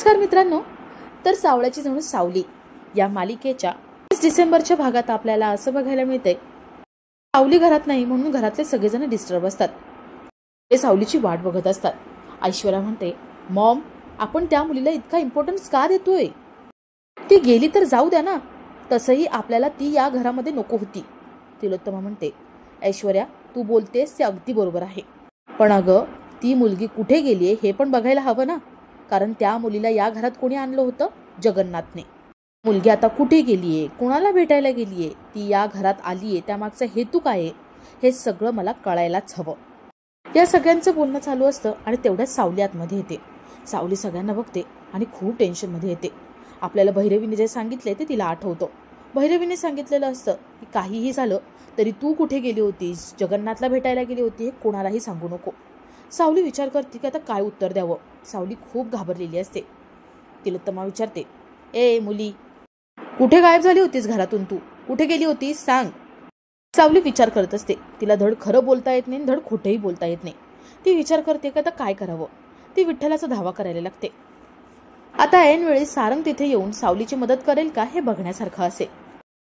नमस्कार मित्रांनो, तर सावळ्याची जणू सावली या मालिकेच्या 20 डिसेंबरच्या भागात आपल्याला असं बघायला मिळते, सावली घरात नाही म्हणून घरातले सगळेजण डिस्टर्ब असतात. ते सावलीची वाट बघत असतात. ऐश्वर्या म्हणते, मॉम, आपण त्या मुलीला इतका इम्पॉर्टन्स का देतोय? ती गेली तर जाऊ द्या ना, तसंही आपल्याला ती या घरामध्ये नको होती. तिलोत्तमा म्हणते, ऐश्वर्या, तू बोलतेस ते अगदी बरोबर आहे, पण अगं ती मुलगी कुठे गेलीये हे पण बघायला हवं ना, कारण त्या मुलीला या घरात कोणी आणलं होतं? जगन्नाथने. मुलगी आता कुठे गेलीये, कोणाला भेटायला गेलीये, ती या घरात आलीये, त्यामागचा हेतू काय आहे, हे सगळं मला कळायलाच हवं. या सगळ्यांचं बोलणं चालू असतं आणि तेवढ्याच सावली आतमध्ये येते. सावली सगळ्यांना बघते आणि खूप टेन्शनमध्ये येते. आपल्याला भैरवीने जे सांगितले ते तिला आठवतं. भैरवीने सांगितलेलं असतं की काहीही झालं तरी तू कुठे गेली होतीस, जगन्नाथला भेटायला गेली होती, हे कोणालाही सांगू नको. सावली विचार करते की आता काय उत्तर द्यावं. सावली खूप घाबरलेली असते. तिलोत्तमा विचारते, ए मुली, कुठे गायब झाली होतीस घरातून? तू कुठे गेली होतीस, सांग. सावली विचार करत असते. तिला धड खरं बोलता येत नाही, धड खोटंही बोलता येत नाही. ती विचार करते की आता काय करावं. ती विठ्ठलाचा धावा करायला लागते. आता ऐन वेळी सारंग तिथे येऊन सावलीची मदत करेल का हे बघण्यासारखं असेल.